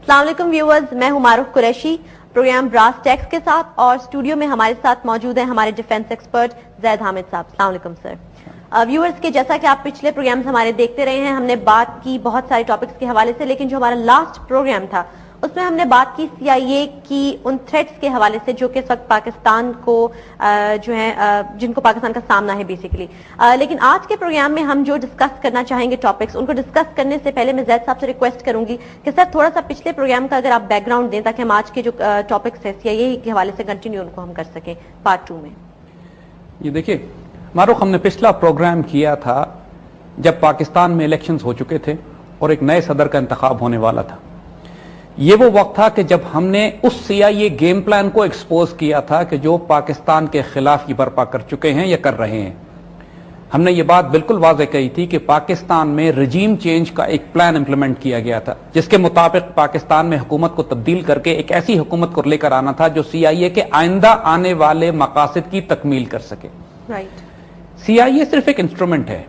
السلام علیکم ویورز، میں ہوں معروف قریشی پروگرام براس ٹیکس کے ساتھ، اور اسٹوڈیو میں ہمارے ساتھ موجود ہیں ہمارے ڈیفنس ایکسپرٹ زید حامد صاحب. السلام علیکم سر. ویورز کے جیسا کہ آپ پچھلے پروگرامز ہمارے دیکھتے رہے ہیں، ہم نے بات کی بہت سارے ٹاپکس کے حوالے سے، لیکن جو ہمارا لاسٹ پروگرام تھا اس میں ہم نے بات کی CIA کی ان تھریٹس کے حوالے سے جو کہ اس وقت پاکستان کو جو ہے جن کو پاکستان کا سامنا ہے بیسیکلی. لیکن آج کے پروگرام میں ہم جو ڈسکس کرنا چاہیں گے ٹاپکس، ان کو ڈسکس کرنے سے پہلے میں زید صاحب سے ریکویسٹ کروں گی کہ سر تھوڑا سا پچھلے پروگرام کا اگر آپ بیک گراؤنڈ دیں تاکہ ہم آج کے جو ٹاپکس ہیں CIA کے حوالے سے کنٹینیو ان کو ہم کر سکیں پارٹ 2 میں. یہ دیکھیے معروف، ہم نے پچھلا پروگرام کیا تھا جب پاکستان میں الیکشنز ہو چکے تھے اور ایک نئے صدر کا انتخاب ہونے والا تھا. یہ وہ وقت تھا کہ جب ہم نے اس CIA گیم پلان کو ایکسپوز کیا تھا کہ جو پاکستان کے خلاف یہ برپا کر چکے ہیں یا کر رہے ہیں. ہم نے یہ بات بالکل واضح کہی تھی کہ پاکستان میں رجیم چینج کا ایک پلان امپلیمنٹ کیا گیا تھا، جس کے مطابق پاکستان میں حکومت کو تبدیل کر کے ایک ایسی حکومت کو لے کر آنا تھا جو CIA کے آئندہ آنے والے مقاصد کی تکمیل کر سکے. CIA صرف ایک انسٹرومنٹ ہے.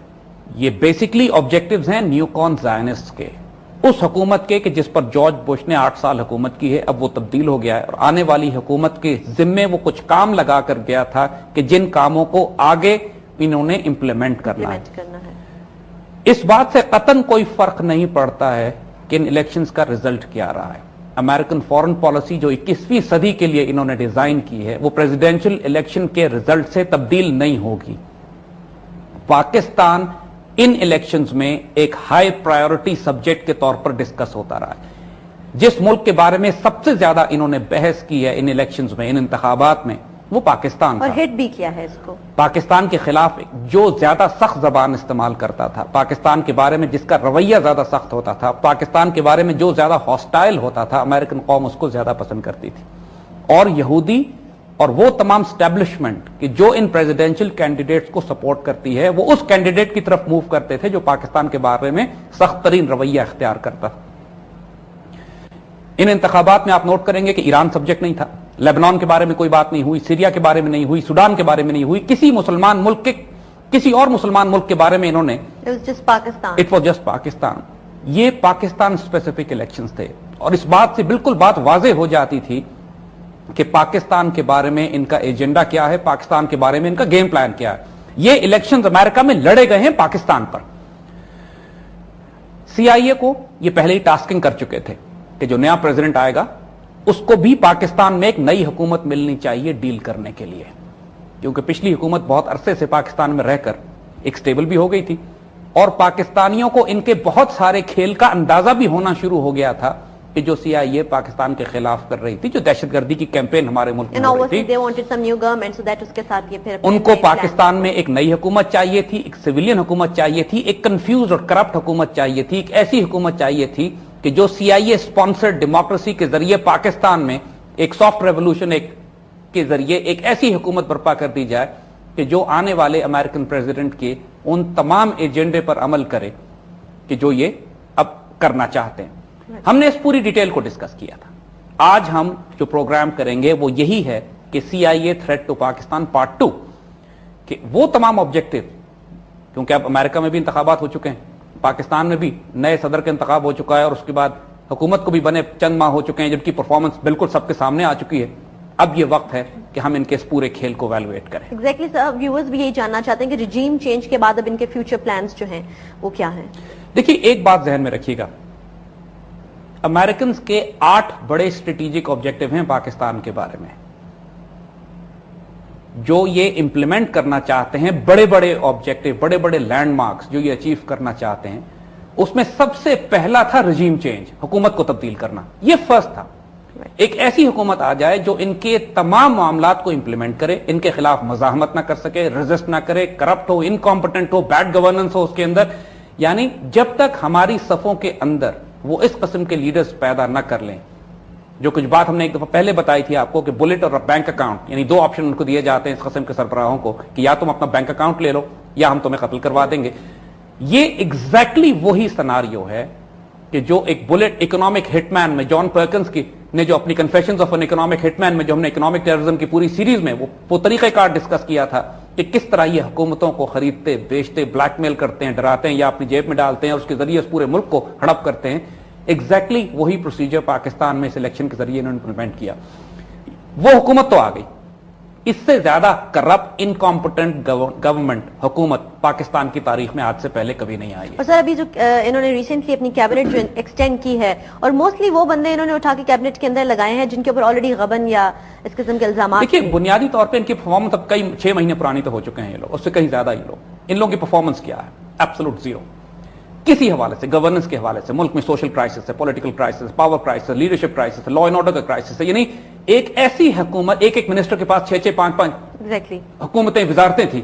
یہ بیسکلی آبجیکٹیوز ہیں نیو کون زائنسٹ کے، اس حکومت کے کہ جس پر جارج بش نے 8 سال حکومت کی ہے. اب وہ تبدیل ہو گیا ہے اور آنے والی حکومت کے ذمے وہ کچھ کام لگا کر گیا تھا کہ جن کاموں کو آگے انہوں نے امپلیمنٹ کرنا ہے. اس بات سے قطعاً کوئی فرق نہیں پڑتا ہے کہ ان الیکشنز کا رزلٹ کیا رہا ہے. امریکن فورن پالیسی جو 21ویں صدی کے لیے انہوں نے ڈیزائن کی ہے، وہ پریزیڈینشل الیکشن کے رزلٹ سے تبدیل نہیں ہوگی. پاکستان ان الیکشنز میں ایک ہائی پرائیورٹی سبجیکٹ کے طور پر ڈسکس ہوتا رہا ہے. جس ملک کے بارے میں سب سے زیادہ انہوں نے بحث کی ہے ان الیکشنز میں، ان انتخابات میں، وہ پاکستان اور ہٹ بھی کیا ہے اس کو. پاکستان کے خلاف جو زیادہ سخت زبان استعمال کرتا تھا، پاکستان کے بارے میں جس کا رویہ زیادہ سخت ہوتا تھا، پاکستان کے بارے میں جو زیادہ ہاسٹائل ہوتا تھا، امریکن قوم اس کو زیادہ پسند کرتی تھی. اور یہودی اور وہ تمام اسٹیبلشمنٹ کہ جو ان پریزیڈینشل کینڈیڈیٹس کو سپورٹ کرتی ہے، وہ اس کینڈیڈیٹ کی طرف موو کرتے تھے جو پاکستان کے بارے میں سخت ترین رویہ اختیار کرتا. ان انتخابات میں آپ نوٹ کریں گے کہ ایران سبجیکٹ نہیں تھا، لیبنان کے بارے میں کوئی بات نہیں ہوئی، سیریا کے بارے میں نہیں ہوئی، سوڈان کے بارے میں نہیں ہوئی، کسی مسلمان ملک کے کسی اور مسلمان ملک کے بارے میں انہوں نے اٹ واز جسٹ پاکستان. یہ پاکستان اسپیسیفک الیکشنز تھے اور اس بات سے بالکل بات واضح ہو جاتی تھی کہ پاکستان کے بارے میں ان کا ایجنڈا کیا ہے، پاکستان کے بارے میں ان کا گیم پلان کیا ہے. یہ الیکشنز امریکہ میں لڑے گئے ہیں پاکستان پر. CIA کو یہ پہلے ہی ٹاسکنگ کر چکے تھے کہ جو نیا پریزیڈنٹ آئے گا اس کو بھی پاکستان میں ایک نئی حکومت ملنی چاہیے ڈیل کرنے کے لیے، کیونکہ پچھلی حکومت بہت عرصے سے پاکستان میں رہ کر ایک سٹیبل بھی ہو گئی تھی اور پاکستانیوں کو ان کے بہت سارے کھیل کا اندازہ بھی ہونا شروع ہو گیا تھا کہ جو CIA پاکستان کے خلاف کر رہی تھی، جو دہشت گردی کی کیمپین ہمارے ملک میں ہو رہی تھی، ان کو پاکستان میں ایک نئی حکومت چاہیے تھی، ایک سویلین حکومت چاہیے تھی، ایک کنفیوز اور کرپٹ حکومت چاہیے تھی، ایک ایسی حکومت چاہیے تھی کہ جو CIA اسپانسرڈ ڈیموکریسی کے ذریعے پاکستان میں ایک سافٹ ریولوشن کے ذریعے ایک ایسی حکومت برپا کر دی جائے کہ جو آنے والے امریکن پریزیڈنٹ کے ان تمام ایجنڈے پر عمل کرے کہ جو یہ اب کرنا چاہتے ہیں. ہم نے اس پوری ڈیٹیل کو ڈسکس کیا تھا. آج ہم جو پروگرام کریں گے وہ یہی ہے کہ CIA threat to Pakistan part 2، کہ وہ تمام آبجیکٹو، کیونکہ اب امریکہ میں بھی انتخابات ہو چکے ہیں، پاکستان میں بھی نئے صدر کا انتخاب ہو چکا ہے اور اس کے بعد حکومت کو بھی بنے چند ماہ ہو چکے ہیں جن کی پرفارمنس بالکل سب کے سامنے آ چکی ہے. اب یہ وقت ہے کہ ہم ان کے اس پورے کھیل کو ایویلویٹ کریں. ایگزیکٹلی سر، ویورز بھی یہی جاننا چاہتے ہیں کہ رجیم چینج کے بعد اب ان کے فیوچر پلانز جو ہیں وہ کیا ہیں. دیکھیے ایک بات ذہن میں رکھیے گا، امریکنز کے 8 بڑے اسٹریٹجک آبجیکٹو ہیں پاکستان کے بارے میں جو یہ امپلیمنٹ کرنا چاہتے ہیں. بڑے بڑے آبجیکٹو، بڑے بڑے لینڈ مارکس جو یہ اچیو کرنا چاہتے ہیں، اس میں سب سے پہلا تھا رجیم چینج، حکومت کو تبدیل کرنا. یہ فرسٹ تھا. ایک ایسی حکومت آ جائے جو ان کے تمام معاملات کو امپلیمنٹ کرے، ان کے خلاف مزاحمت نہ کر سکے، ریزسٹ نہ کرے، کرپٹ ہو، انکمپٹنٹ ہو، بیڈ گورننس ہو اس کے اندر. یعنی جب تک ہماری صفوں کے اندر وہ اس قسم کے لیڈرز پیدا نہ کر لیں، جو کچھ بات ہم نے ایک دفعہ پہلے بتائی تھی آپ کو کہ بلٹ اور بینک اکاؤنٹ، یعنی 2 آپشن ان کو دیے جاتے ہیں اس قسم کے سربراہوں کو کہ یا تم اپنا بینک اکاؤنٹ لے لو یا ہم تمہیں قتل کروا دیں گے. یہ ایگزیکٹلی وہی سناریو ہے کہ جو ایک بلٹ اکنامک ہٹ مین میں جان پرکنز کی نے جو اپنی کنفیشنز آف این اکنامک ہٹ مین میں جو ہم نے اکنامک ٹیررزم کی پوری سیریز میں وہ طریقہ کار ڈسکس کیا تھا کہ کس طرح یہ حکومتوں کو خریدتے، بیچتے، بلیک میل کرتے ہیں، ڈراتے ہیں یا اپنی جیب میں ڈالتے ہیں اور اس کے ذریعے اس پورے ملک کو ہڑپ کرتے ہیں. एग्जैक्टली वही प्रोसीजर पाकिस्तान में सिलेक्शन के जरिए इन्होंने इंप्लीमेंट किया। वो हुकूमत तो आ गई, इससे ज्यादा करप्ट इनकॉम्पिटेंट गवर्नमेंट हुकूमत पाकिस्तान की तारीख में आज से पहले कभी नहीं आई है। और सर अभी जो इन्होंने रिसेंटली अपनी कैबिनेट जो एक्सटेंड की है, और मोस्टली वो बंदे इन्होंने उठा के कैबिनेट के अंदर लगाए हैं जिनके ऊपर ऑलरेडी गबन या इस किस्म के इल्जाम। देखिए, बुनियादी तौर पर इनकी परफॉर्मेंस अब कई 6 महीने पुरानी तो हो चुके हैं ये लोग, उससे कहीं ज्यादा ये लोग, इन लोगों की परफॉर्मेंस क्या है? Absolute zero. किसी हवाले से, गवर्नेंस के हवाले से, मुल्क में सोशल क्राइसिस है, political crisis, power crisis, leadership crisis, law and order का क्राइसिस है। यानी एक ऐसी हुकूमत, एक मिनिस्टर के पास 6-6, 5-5 हुकूमतें, वजारतें थी।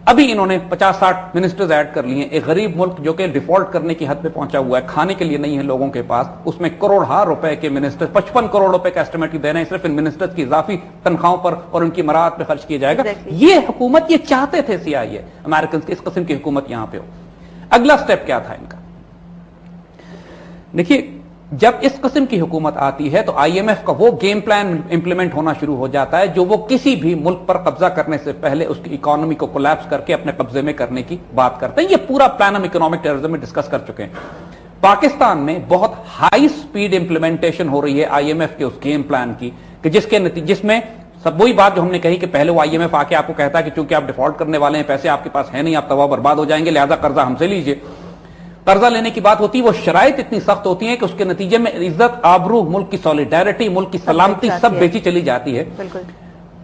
अभी इन्होंने 50-60 मिनिस्टर्स ऐड कर लिए। एक गरीब मुल्क जो कि डिफॉल्ट करने की हद पे पहुंचा हुआ है, खाने के लिए नहीं है लोगों के पास, उसमें करोड़हार रुपए के मिनिस्टर, 55 करोड़ रुपए का एस्टिमेट दे रहे हैं सिर्फ इन मिनिस्टर्स की इजाफी तनख्वाहों पर और उनकी मराहत पे खर्च किया जाएगा। ये हुकूमत, ये चाहते थे CIA अमेरिकन की, इस किस्म की हुकूमत यहां पे हो। अगला स्टेप क्या था इनका? देखिए, जब इस किस्म की हुकूमत आती है तो IMF का वो गेम प्लान इंप्लीमेंट होना शुरू हो जाता है जो वो किसी भी मुल्क पर कब्जा करने से पहले उसकी इकोनॉमी को कोलैप्स करके अपने कब्जे में करने की बात करते हैं। ये पूरा प्लान हम इकोनॉमिक टेररिज्म में डिस्कस कर चुके हैं। पाकिस्तान में बहुत हाई स्पीड इंप्लीमेंटेशन हो रही है IMF के उस गेम प्लान की, कि जिसमें सब वही बात जो हमने कही कि पहले वो IMF आके आपको कहता है कि चूंकि आप डिफॉल्ट करने वाले हैं, पैसे आपके पास है नहीं, आप तबाह बर्बाद हो जाएंगे, लिहाजा कर्जा हमसे लीजिए। कर्जा लेने की बात होती है, वो शराइत इतनी सख्त होती है कि उसके नतीजे में इज्जत, आबरू, मुल्क की सॉलिडारिटी, मुल्क की सलामती सब बेची चली जाती है।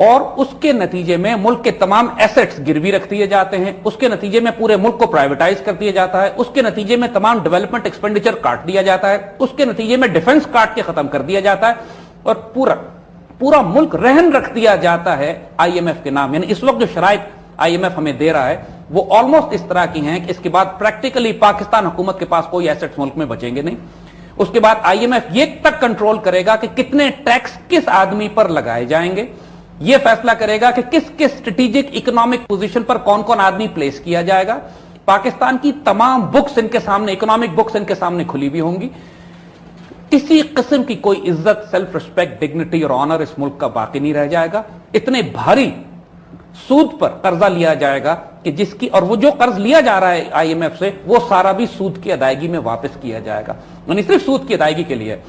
और उसके नतीजे में मुल्क के तमाम एसेट्स गिरवी रख दिए जाते हैं, उसके नतीजे में पूरे मुल्क को प्राइवेटाइज कर दिया जाता है, उसके नतीजे में तमाम डेवलपमेंट एक्सपेंडिचर काट दिया जाता है, उसके नतीजे में डिफेंस काट के खत्म कर दिया जाता है, और पूरा मुल्क रहन रख दिया जाता है IMF के नाम। यानी इस वक्त जो शराइत IMF हमें दे रहा है वो ऑलमोस्ट इस तरह की हैं कि इसके बाद प्रैक्टिकली पाकिस्तान हुकूमत के पास कोई एसेट्स मुल्क में बचेंगे नहीं। उसके बाद IMF ये तक कंट्रोल करेगा कि कितने टैक्स किस आदमी पर लगाए जाएंगे, यह फैसला करेगा कि किस किस स्ट्रेटेजिक इकोनॉमिक पोजीशन पर कौन कौन आदमी प्लेस किया जाएगा। पाकिस्तान की तमाम बुक्स इनके सामने, इकोनॉमिक बुक्स इनके सामने खुली भी होंगी। किसी किस्म की कोई इज्जत, सेल्फ रिस्पेक्ट, डिग्निटी और ऑनर इस मुल्क का बाकी नहीं रह जाएगा। इतने भारी सूद पर कर्जा लिया जाएगा कि जिसकी, और वो जो कर्ज लिया जा रहा है IMF से, वो सारा भी सूद की अदायगी में वापस किया जाएगा, यानी सिर्फ सूद की अदायगी के लिए।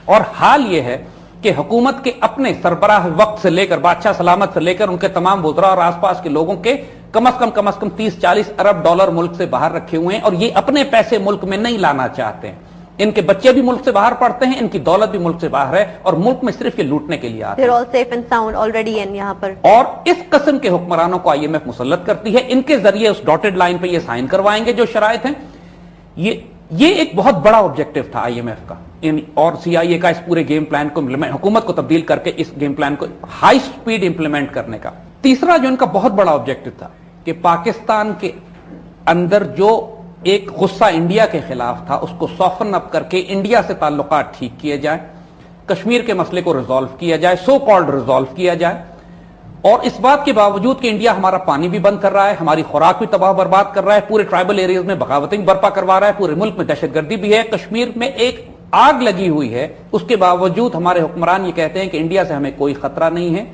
और हाल ये है कि हुकूमत के अपने सरबराह वक्त से लेकर, बादशाह सलामत से लेकर उनके तमाम वुज़रा और आसपास के लोगों के कम से कम 30-40 अरब डॉलर मुल्क से बाहर रखे हुए हैं, और ये अपने पैसे मुल्क में नहीं लाना चाहते हैं। इनके बच्चे भी मुल्क से बाहर पढ़ते हैं, इनकी दौलत भी मुल्क से बाहर है, और मुल्क में सिर्फ ये लूटने के लिए आते हैं। all safe and sound already in यहाँ पर। और इस किस्म के हुक्मरानों को IMF मुसल्लत करती है, इनके जरिए उस डॉटेड लाइन पे ये साइन करवाएंगे जो शराइत हैं। ये एक बहुत बड़ा ऑब्जेक्टिव था IMF का और CIA का, इस पूरे गेम प्लान को हुकूमत को तब्दील करके इस गेम प्लान को हाई स्पीड इंप्लीमेंट करने का। तीसरा जो इनका बहुत बड़ा ऑब्जेक्टिव था कि पाकिस्तान के अंदर जो एक गुस्सा इंडिया के खिलाफ था उसको सॉफन अप करके इंडिया से ताल्लुकात ठीक किए जाए, कश्मीर के मसले को रिजॉल्व किया जाए, सो कॉल्ड रिजॉल्व किया जाए। और इस बात के बावजूद कि इंडिया हमारा पानी भी बंद कर रहा है, हमारी खुराक भी तबाह बर्बाद कर रहा है, पूरे ट्राइबल एरियाज में बगावतें बर्पा करवा रहा है, पूरे मुल्क में दहशतगर्दी भी है, कश्मीर में एक आग लगी हुई है, उसके बावजूद हमारे हुक्मरान ये कहते हैं कि इंडिया से हमें कोई खतरा नहीं है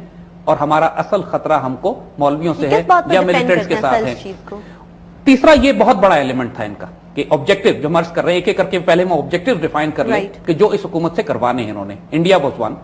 और हमारा असल खतरा हमको मौलवियों से है या मिलिटेंट्स के साथ है। तीसरा ये बहुत बड़ा एलिमेंट था इनका कि ऑब्जेक्टिव जो मर्ज कर रहे हैं, एक एक करके पहले हम ऑब्जेक्टिव डिफाइन कर लें कि जो इस हुकूमत से करवाने हैं इन्होंने। India was one.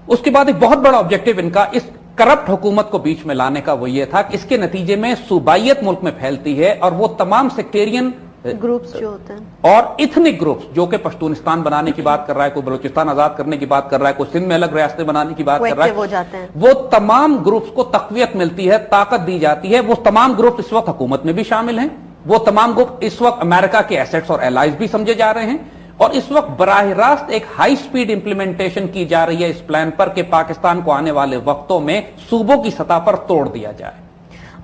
उसके बाद एक बहुत बड़ा ऑब्जेक्टिव इनका इस करप्ट हुकूमत को बीच में लाने का वो ये था कि इसके नतीजे में सूबाइयत मुल्क में फैलती है और वो तमाम सेक्टेरियन ग्रुप्स जो होते हैं और इथनिक ग्रुप्स, जो कि पश्तूनिस्तान बनाने की बात कर रहा है, कोई बलूचिस्तान आजाद करने की बात कर रहा है, कोई सिंध में अलग रियासतें बनाने की बात कर रहा है, वो तमाम ग्रुप्स को तक़वियत मिलती है, ताकत दी जाती है। वो तमाम ग्रुप इस वक्त हुकूमत में भी शामिल हैं, वो तमाम ग्रुप इस वक्त अमेरिका के एसेट्स और एलाइज भी समझे जा रहे हैं, और इस वक्त बराह रास्त एक हाई स्पीड इंप्लीमेंटेशन की जा रही है इस प्लान पर कि पाकिस्तान को आने वाले वक्तों में सूबों की सतह पर तोड़ दिया जाए।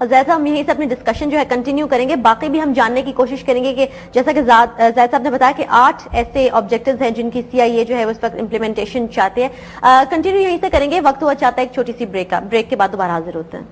और जैसा हम यहीं से अपनी डिस्कशन जो है कंटिन्यू करेंगे, बाकी भी हम जानने की कोशिश करेंगे कि जैसा कि ज़ैद साहब ने बताया कि 8 ऐसे ऑब्जेक्टिव्स हैं जिनकी CIA जो है उस वक्त इंप्लीमेंटेशन चाहते हैं। कंटिन्यू यहीं से करेंगे, वक्त हुआ चाहता है एक छोटी सी ब्रेक का। ब्रेक के बाद दोबारा हाजिर होते हैं।